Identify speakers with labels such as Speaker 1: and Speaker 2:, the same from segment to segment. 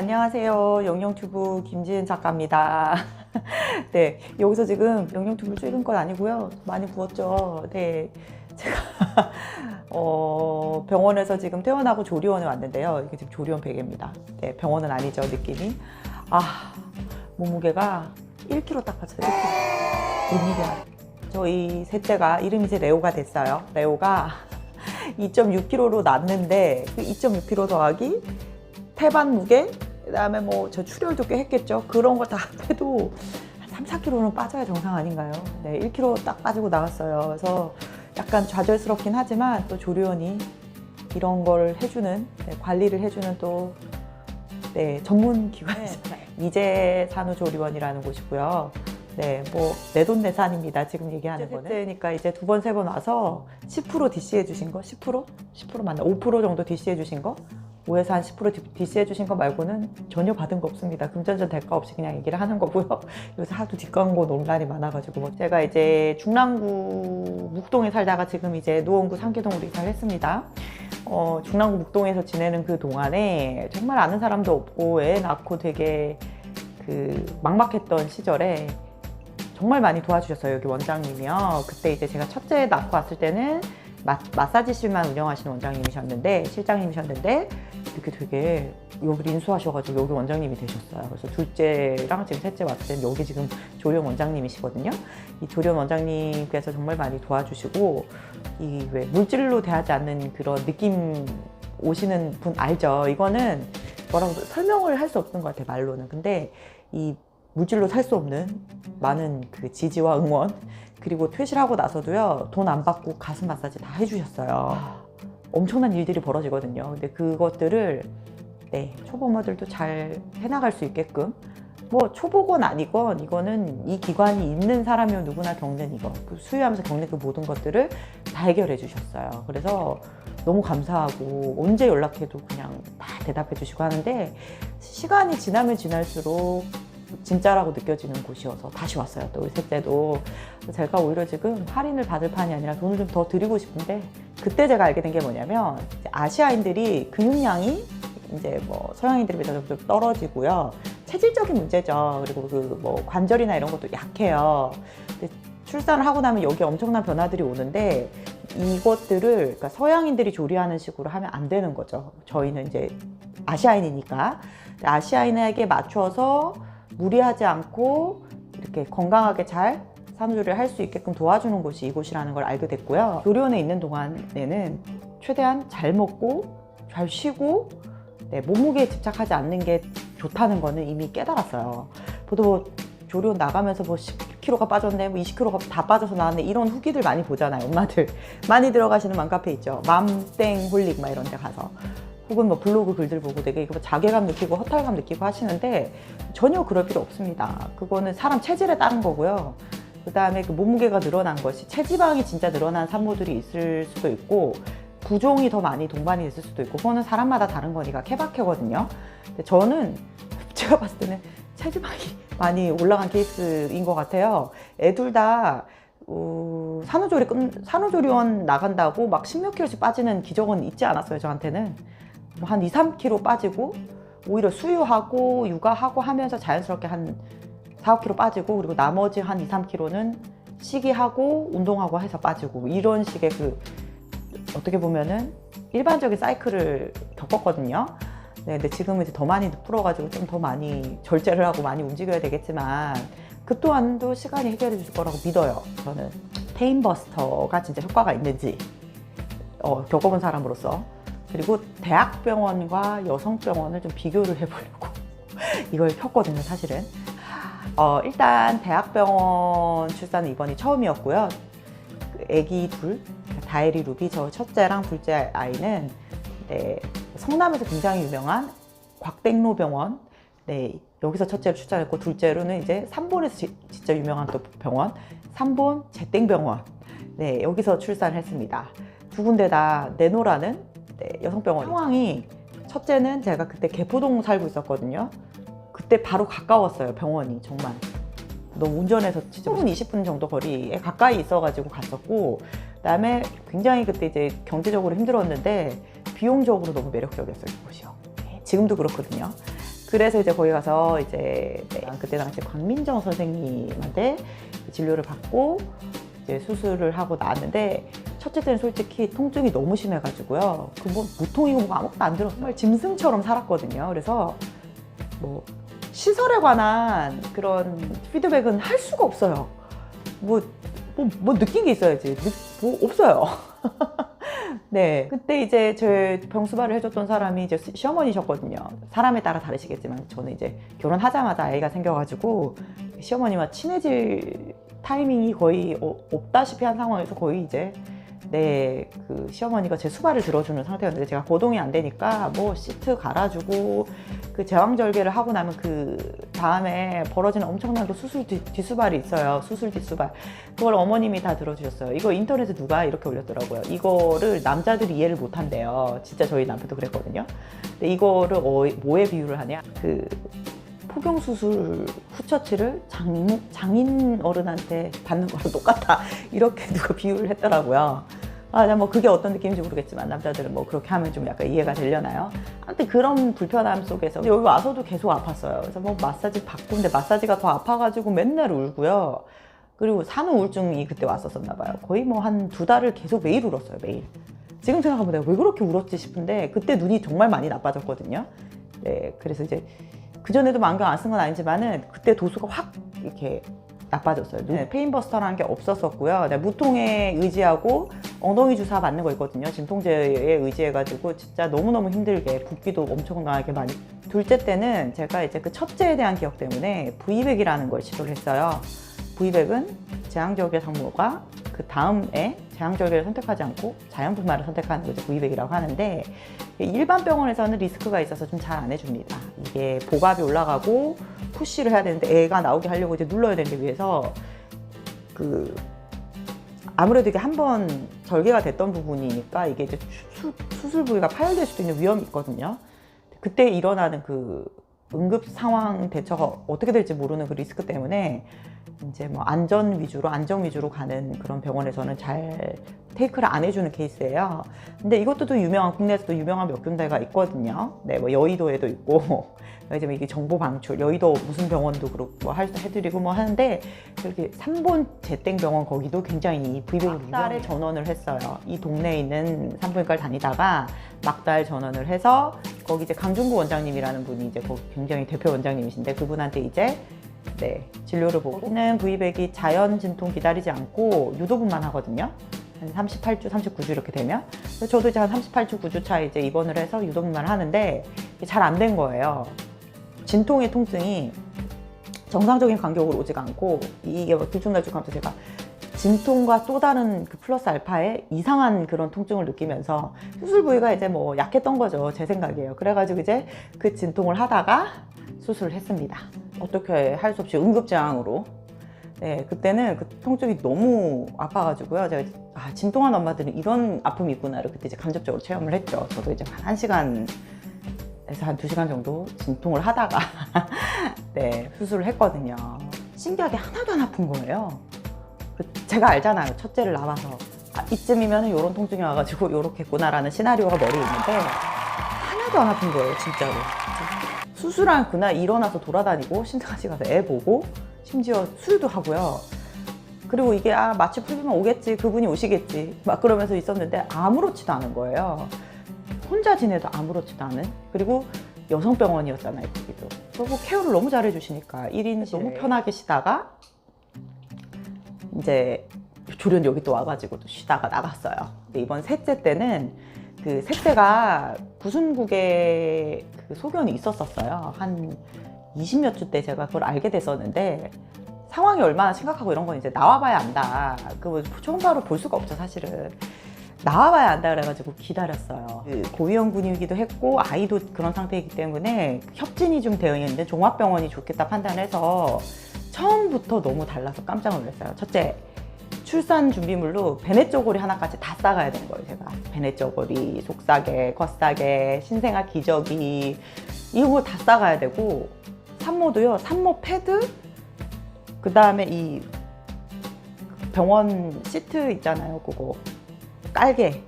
Speaker 1: 안녕하세요. 영영튜브 김지은 작가입니다. 네, 여기서 지금 영영튜브 찍은 건 아니고요. 많이 부었죠. 네, 제가 병원에서 지금 퇴원하고 조리원에 왔는데요. 이게 지금 조리원 베개입니다. 네, 병원은 아니죠, 느낌이. 몸무게가 1kg 딱 빠졌어요. 1kg. 웬일이야. 저희 셋째가 이름이 이제 레오가 됐어요. 레오가 2.6kg로 났는데 그 2.6kg 더하기 태반 무게, 그 다음에 뭐 저 출혈도 꽤 했겠죠. 그런 거 다 해도 한 3, 4kg는 빠져야 정상 아닌가요? 네, 1kg 딱 빠지고 나왔어요. 그래서 약간 좌절스럽긴 하지만 또 조리원이 이런 걸 해주는, 관리를 해주는 또 전문 기관이죠. 이제 산후조리원이라는 곳이고요. 네, 뭐 내돈내산입니다. 지금 얘기하는 거는. 셋째니까 이제 두 번, 세 번 와서 10% DC해 주신 거, 10%? 10% 맞나? 5% 정도 DC해 주신 거, 5에서 한 10% DC해 주신 거 말고는 전혀 받은 거 없습니다. 금전전 대가 없이 그냥 얘기를 하는 거고요. 요새 하도 뒷광고 논란이 많아가지고 제가 이제 중랑구 묵동에 살다가 지금 이제 노원구 상계동으로 이사를 했습니다. 중랑구 묵동에서 지내는 그 동안에 정말 아는 사람도 없고 애 낳고 되게 막막했던 시절에 정말 많이 도와주셨어요, 여기 원장님이요. 그때 이제 제가 첫째 낳고 왔을 때는 마사지실만 운영하시는 원장님이셨는데, 실장님이셨는데, 이렇게 되게 여기를 인수하셔가지고 여기 원장님이 되셨어요. 그래서 둘째랑 지금 셋째 왔을 때는 여기 지금 조리원 원장님이시거든요. 이 조리원 원장님께서 정말 많이 도와주시고, 이 왜 물질로 대하지 않는 그런 느낌 오시는 분 알죠? 이거는 뭐라고 설명을 할 수 없는 것 같아요, 말로는. 근데 이 물질로 살 수 없는 많은 그 지지와 응원, 그리고 퇴실하고 나서도요, 돈 안 받고 가슴 마사지 다 해주셨어요. 엄청난 일들이 벌어지거든요. 근데 그것들을 초보모들도 잘 해나갈 수 있게끔, 뭐 초보건 아니건 이거는 이 기관이 있는 사람이면 누구나 겪는 이거, 수유하면서 겪는 그 모든 것들을 다 해결해 주셨어요. 그래서 너무 감사하고 언제 연락해도 그냥 다 대답해 주시고 하는데, 시간이 지나면 지날수록 진짜라고 느껴지는 곳이어서 다시 왔어요. 또 우리 셋째도. 제가 오히려 지금 할인을 받을 판이 아니라 돈을 좀 더 드리고 싶은데, 그때 제가 알게 된 게 뭐냐면, 아시아인들이 근육량이 이제 뭐 서양인들에 비해서 좀 떨어지고요. 체질적인 문제죠. 그리고 뭐 관절이나 이런 것도 약해요. 근데 출산을 하고 나면 여기 엄청난 변화들이 오는데, 이것들을 그러니까 서양인들이 조리하는 식으로 하면 안 되는 거죠. 저희는 이제 아시아인이니까. 아시아인에게 맞춰서 무리하지 않고 이렇게 건강하게 잘 산후조리를 할 수 있게끔 도와주는 곳이 이곳이라는 걸 알게 됐고요. 조리원에 있는 동안에는 최대한 잘 먹고 잘 쉬고 몸무게에 집착하지 않는 게 좋다는 거는 이미 깨달았어요. 보통 조리원 나가면서 뭐 10kg가 빠졌네, 뭐 20kg가 다 빠져서 나왔네, 이런 후기들 많이 보잖아요. 엄마들 많이 들어가시는 맘카페 있죠. 맘땡 홀릭 막 이런 데 가서, 혹은 뭐 블로그 글들 보고 되게 이거 자괴감 느끼고 허탈감 느끼고 하시는데, 전혀 그럴 필요 없습니다. 그거는 사람 체질에 따른 거고요. 그 다음에 그 몸무게가 늘어난 것이 체지방이 진짜 늘어난 산모들이 있을 수도 있고, 부종이 더 많이 동반이 됐을 수도 있고, 그거는 사람마다 다른 거니까 케바케거든요. 근데 저는 제가 봤을 때는 체지방이 많이 올라간 케이스인 것 같아요. 애 둘 다 산후조리원 나간다고 막 10몇 킬로씩 빠지는 기적은 있지 않았어요. 저한테는 뭐 한 2, 3kg 빠지고, 오히려 수유하고 육아하고 하면서 자연스럽게 한 4, 5kg 빠지고, 그리고 나머지 한 2, 3kg는 시기하고 운동하고 해서 빠지고, 이런 식의 어떻게 보면은 일반적인 사이클을 겪었거든요. 근데 지금은 이제 더 많이 풀어가지고 좀 더 많이 절제를 하고 많이 움직여야 되겠지만, 그 또한도 시간이 해결해 줄 거라고 믿어요. 저는 페인버스터가 진짜 효과가 있는지 겪어본 사람으로서. 그리고 대학병원과 여성병원을 좀 비교를 해보려고 이걸 켰거든요, 사실은. 일단 대학병원 출산은 이번이 처음이었고요. 애기 둘, 다혜리 루비, 저 첫째랑 둘째 아이는 성남에서 굉장히 유명한 곽땡로병원, 여기서 첫째로 출산했고, 둘째로는 이제 삼본에서 진짜 유명한 또 병원, 삼본 제땡병원, 여기서 출산을 했습니다. 두 군데 다 네노라는 여성병원. 상황이, 첫째는 제가 그때 개포동 살고 있었거든요. 그때 바로 가까웠어요, 병원이. 정말 너무 운전해서 진짜 10분, 20분 정도 거리에 가까이 있어가지고 갔었고, 그다음에 굉장히 그때 이제 경제적으로 힘들었는데 비용적으로 너무 매력적이었어요, 이곳이요. 지금도 그렇거든요. 그래서 이제 거기 가서 이제 그때 당시 광민정 선생님한테 진료를 받고 이제 수술을 하고 나왔는데 첫째 때는 솔직히 통증이 너무 심해가지고요. 그 뭐 무통이고 뭐 아무것도 안 들었어요. 정말 짐승처럼 살았거든요. 그래서 뭐 시설에 관한 그런 피드백은 할 수가 없어요. 뭐 느낀 게 있어야지. 뭐 없어요. 네. 그때 이제 제 병수발을 해줬던 사람이 이제 시어머니셨거든요. 사람에 따라 다르시겠지만 저는 이제 결혼하자마자 아이가 생겨가지고 시어머니와 친해질 타이밍이 거의 없다시피 한 상황에서 거의 이제 그 시어머니가 제 수발을 들어주는 상태였는데 제가 거동이 안 되니까 뭐 시트 갈아주고 그 제왕절개를 하고 나면 그 다음에 벌어지는 엄청난 그 수술 뒷수발이 있어요. 수술 뒷수발. 그걸 어머님이 다 들어주셨어요. 이거 인터넷에 누가 이렇게 올렸더라고요. 이거를 남자들이 이해를 못 한대요. 진짜 저희 남편도 그랬거든요. 근데 이거를 뭐에 비유를 하냐? 그 포경수술 후처치를 장인 어른한테 받는 거랑 똑같아. 이렇게 누가 비유를 했더라고요. 뭐 그게 어떤 느낌인지 모르겠지만 남자들은 뭐 그렇게 하면 좀 약간 이해가 되려나요? 아무튼 그런 불편함 속에서 여기 와서도 계속 아팠어요. 그래서 뭐 마사지 받고 근데 마사지가 더 아파가지고 맨날 울고요. 그리고 산후 우울증이 그때 왔었었나 봐요. 거의 뭐 한 2달을 계속 매일 울었어요. 매일. 지금 생각하면 내가 왜 그렇게 울었지 싶은데 그때 눈이 정말 많이 나빠졌거든요. 네, 그래서 이제 그전에도 안경 안 쓴 건 아니지만은 그때 도수가 확 이렇게 나빠졌어요. 네, 페인버스터라는 게 없었었고요. 네, 무통에 의지하고 엉덩이 주사 맞는 거 있거든요. 진통제에 의지해가지고 진짜 너무너무 힘들게 붓기도 엄청나게 많이. 둘째 때는 제가 이제 그 첫째에 대한 기억 때문에 V백이라는 걸 시도를 했어요. V백은 제왕절개 상모가 그 다음에 제왕절개를 선택하지 않고 자연분만을 선택하는 걸 V백이라고 하는데 일반 병원에서는 리스크가 있어서 좀 잘 안 해줍니다. 이게 복압이 올라가고 푸시를 해야 되는데 애가 나오게 하려고 이제 눌러야 되는데 위해서 아무래도 이게 한번 절개가 됐던 부분이니까 이게 이제 수술 부위가 파열될 수도 있는 위험이 있거든요. 그때 일어나는 그 응급 상황 대처가 어떻게 될지 모르는 그 리스크 때문에 이제 뭐 안정 위주로 가는 그런 병원에서는 잘 테이크를 안 해주는 케이스예요. 근데 이것도 또 국내에서도 유명한 몇 군데가 있거든요. 네, 뭐 여의도에도 있고, 이제 이게 정보 방출, 여의도 무슨 병원도 그렇고 뭐 해드리고 뭐 하는데 이렇게 삼본 제땡 병원 거기도 굉장히 V백으로 막달에 전원을 했어요. 이 동네에 있는 산부인과를 다니다가 막달 전원을 해서 거기 이제 강준구 원장님이라는 분이 이제 거기 굉장히 대표 원장님이신데 그분한테 이제 진료를 보고 거기는 V백이 자연 진통 기다리지 않고 유도분만 하거든요. 한 38주, 39주 이렇게 되면 그래서 저도 이제 한 38주, 9주 차에 이제 입원을 해서 유도분만을 하는데 잘 안 된 거예요. 진통의 통증이 정상적인 간격으로 오지가 않고 이게 뭐 들쭉날쭉하면서 제가 진통과 또 다른 그 플러스 알파의 이상한 그런 통증을 느끼면서 수술 부위가 이제 뭐 약했던 거죠. 제 생각이에요. 그래가지고 이제 그 진통을 하다가 수술을 했습니다. 어떻게 할 수 없이 응급제왕으로. 네, 그때는 그 통증이 너무 아파가지고요. 제가 진통한 엄마들은 이런 아픔이 있구나를 그때 이제 간접적으로 체험을 했죠. 저도 이제 한 1시간에서 한 2시간 정도 진통을 하다가 수술을 했거든요. 신기하게 하나도 안 아픈 거예요. 제가 알잖아요. 첫째를 낳아서 이쯤이면 이런 통증이 와가지고 이렇게 했구나라는 시나리오가 머리에 있는데 하나도 안 아픈 거예요. 진짜로. 수술한 그날 일어나서 돌아다니고 신생아실 가서 애 보고 심지어 술도 하고요. 그리고 이게 마취 풀리면 오겠지, 그분이 오시겠지 막 그러면서 있었는데 아무렇지도 않은 거예요. 혼자 지내도 아무렇지도 않은. 그리고 여성병원이었잖아요. 거기도. 그리고 케어를 너무 잘해주시니까 1인 너무 편하게 쉬다가 이제 조련 여기 또 와가지고 또 쉬다가 나갔어요. 근데 이번 셋째 때는 그 셋째가 구순국에 그 소견이 있었어요. 한 20몇 주 때 제가 그걸 알게 됐었는데 상황이 얼마나 심각하고 이런 건 이제 나와봐야 안다. 그거 처음 바로 볼 수가 없죠, 사실은. 나와봐야 안다 그래가지고 기다렸어요. 고위험 근육이기도 했고 아이도 그런 상태이기 때문에 협진이 좀 되어 있는데 종합병원이 좋겠다 판단해서 처음부터 너무 달라서 깜짝 놀랐어요. 첫째, 출산 준비물로 베네 쪼고리 하나까지 다 싸가야 되는 거예요. 제가 베네 쪼고리, 속싸개, 겉싸개, 신생아 기저귀 이거 다 싸가야 되고 산모도요. 산모 패드 그 다음에 이 병원 시트 있잖아요. 그거 깔개,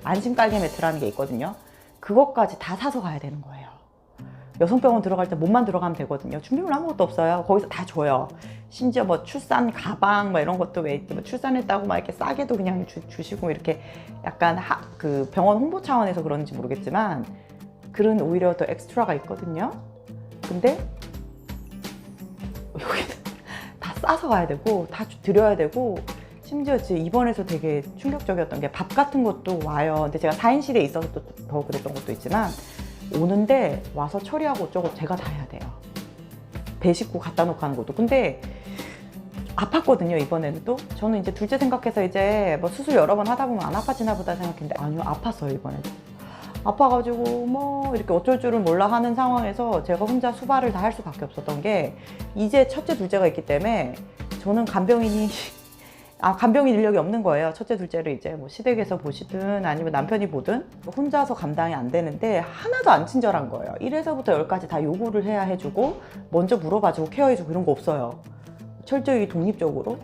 Speaker 1: 안심 깔개 매트라는 게 있거든요. 그것까지 다 사서 가야 되는 거예요. 여성병원 들어갈 때 몸만 들어가면 되거든요. 준비물 아무것도 없어요. 거기서 다 줘요. 심지어 뭐 출산 가방 뭐 이런 것도 왜 뭐 출산했다고 막 이렇게 싸게도 그냥 주시고 이렇게 약간 그 병원 홍보 차원에서 그런지 모르겠지만 그런 오히려 더 엑스트라가 있거든요. 근데 여기는 다 싸서 가야 되고 다 드려야 되고 심지어 입원해서 되게 충격적이었던 게 밥 같은 것도 와요. 근데 제가 4인실에 있어서 또 더 그랬던 것도 있지만 오는데 와서 처리하고 어쩌고 제가 다 해야 돼요. 배 싣고 갖다 놓고 하는 것도. 근데 아팠거든요, 이번에는 또. 저는 이제 둘째 생각해서 이제 뭐 수술 여러 번 하다 보면 안 아파지나 보다 생각했는데 아니요, 아팠어요, 이번에도. 아파가지고 뭐 이렇게 어쩔 줄을 몰라 하는 상황에서 제가 혼자 수발을 다 할 수밖에 없었던 게 이제 첫째, 둘째가 있기 때문에 저는 간병인 인력이 없는 거예요. 첫째, 둘째를 이제 뭐 시댁에서 보시든 아니면 남편이 보든 혼자서 감당이 안 되는데 하나도 안 친절한 거예요. 1에서부터 10까지 다 요구를 해야 해주고 먼저 물어봐주고 케어해주고 이런 거 없어요. 철저히 독립적으로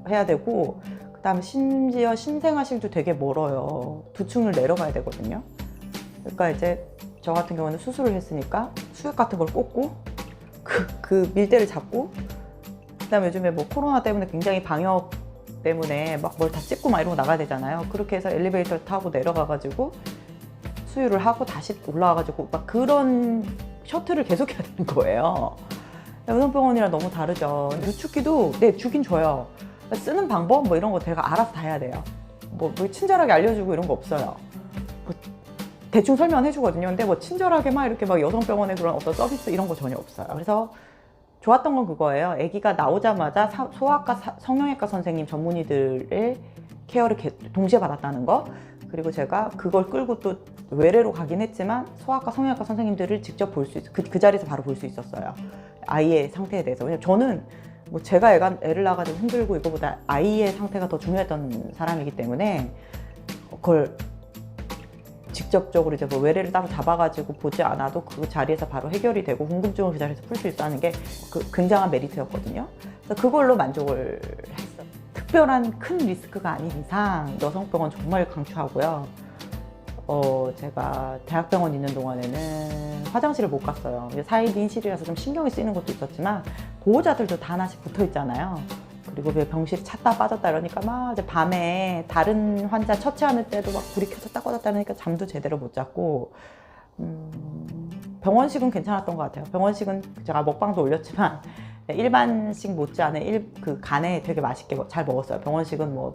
Speaker 1: 해야 되고 그다음에 심지어 신생아실도 되게 멀어요. 2층을 내려가야 되거든요. 그러니까 이제 저 같은 경우는 수술을 했으니까 수액 같은 걸 꽂고 그 밀대를 잡고 그다음에 요즘에 뭐 코로나 때문에 굉장히 방역 때문에 막 뭘 다 찍고 막 이러고 나가야 되잖아요. 그렇게 해서 엘리베이터 타고 내려가가지고 수유를 하고 다시 올라와가지고 막 그런 셔틀을 계속 해야 되는 거예요. 여성병원이랑 너무 다르죠. 누축기도 네, 주긴 줘요. 쓰는 방법 뭐 이런 거 제가 알아서 다 해야 돼요. 뭐 친절하게 알려주고 이런 거 없어요. 뭐 대충 설명해 주거든요. 근데 뭐 친절하게 막 이렇게 막 여성병원의 그런 어떤 서비스 이런 거 전혀 없어요. 그래서 좋았던 건 그거예요. 아기가 나오자마자 소아과, 성형외과 선생님 전문의들의 케어를 동시에 받았다는 거. 그리고 제가 그걸 끌고 또 외래로 가긴 했지만 소아과, 성형외과 선생님들을 직접 볼 수 있어요. 그 자리에서 바로 볼 수 있었어요. 아이의 상태에 대해서. 왜냐면 저는 뭐 제가 애를 낳아가지고 힘들고 이거보다 아이의 상태가 더 중요했던 사람이기 때문에 그걸 직접적으로 이제 뭐 외래를 따로 잡아가지고 보지 않아도 그 자리에서 바로 해결이 되고 궁금증을 그 자리에서 풀 수 있다는 게 그 굉장한 메리트였거든요. 그래서 그걸로 만족을 했어요. 특별한 큰 리스크가 아닌 이상 여성병원 정말 강추하고요. 제가 대학병원 있는 동안에는 화장실을 못 갔어요. 4인 인실이라서 좀 신경이 쓰이는 것도 있었지만 보호자들도 다 하나씩 붙어 있잖아요. 그리고 병실이 찼다 빠졌다 이러니까 막 이제 밤에 다른 환자 처치하는 때도 막 불이 켜졌다 꺼졌다 하니까 잠도 제대로 못 잤고 병원식은 괜찮았던 것 같아요. 병원식은 제가 먹방도 올렸지만 일반식 못지않은 그 간에 되게 맛있게 잘 먹었어요. 병원식은 뭐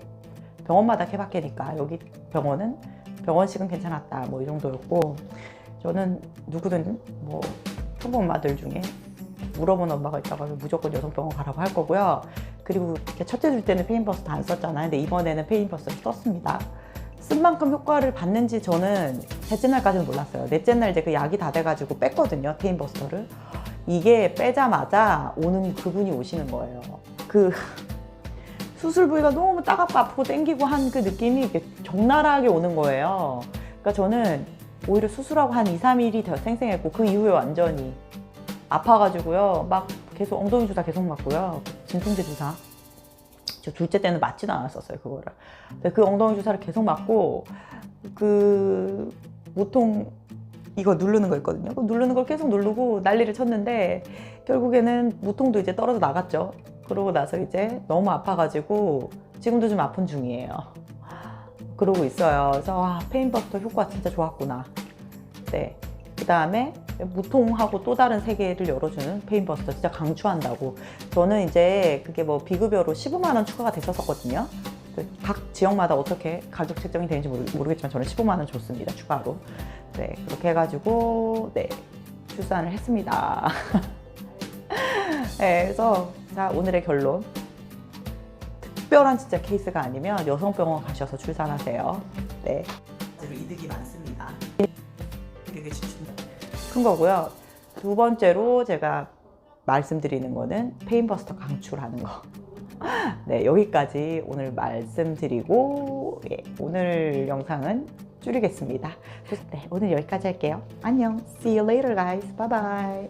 Speaker 1: 병원마다 케바케니까 여기 병원식은 괜찮았다 뭐 이 정도였고 저는 누구든 뭐 초보 엄마들 중에 물어본 엄마가 있다고 하면 무조건 여성병원 가라고 할 거고요. 그리고 첫째 줄 때는 페인버스터 안 썼잖아요. 근데 이번에는 페인버스터를 썼습니다. 쓴 만큼 효과를 받는지 저는 셋째 날까지는 몰랐어요. 넷째 날 이제 그 약이 다 돼가지고 뺐거든요. 페인버스터를. 이게 빼자마자 오는 그분이 오시는 거예요. 그 수술 부위가 너무 따갑고 아프고 땡기고 한 그 느낌이 이렇게 적나라하게 오는 거예요. 그러니까 저는 오히려 수술하고 한 2, 3일이 더 쌩쌩했고 그 이후에 완전히 아파가지고요. 막 계속 엉덩이 주사 계속 맞고요. 진통제 주사. 저 둘째 때는 맞지도 않았었어요, 그거를. 근데 그 엉덩이 주사를 계속 맞고 그 무통 이거 누르는 거 있거든요. 그 누르는 걸 계속 누르고 난리를 쳤는데 결국에는 무통도 이제 떨어져 나갔죠. 그러고 나서 이제 너무 아파가지고 지금도 좀 아픈 중이에요. 그러고 있어요. 그래서 페인버스터 효과 진짜 좋았구나. 네. 그 다음에 무통하고 또 다른 세계를 열어주는 페인버스터 진짜 강추한다고. 저는 이제 그게 뭐 비급여로 15만 원 추가가 됐었거든요. 각 지역마다 어떻게 가격 책정이 되는지 모르겠지만 저는 15만 원 줬습니다, 추가로. 네, 그렇게 해가지고 네, 출산을 했습니다. 네, 그래서 자, 오늘의 결론. 특별한 진짜 케이스가 아니면 여성병원 가셔서 출산하세요. 네, 이득이 많습니다. 되게 큰 거고요. 두 번째로 제가 말씀드리는 거는 페인버스터 강추라는 거. 네, 여기까지 오늘 말씀드리고 예, 오늘 영상은 줄이겠습니다. 네, 오늘 여기까지 할게요. 안녕. See you later, guys. Bye bye.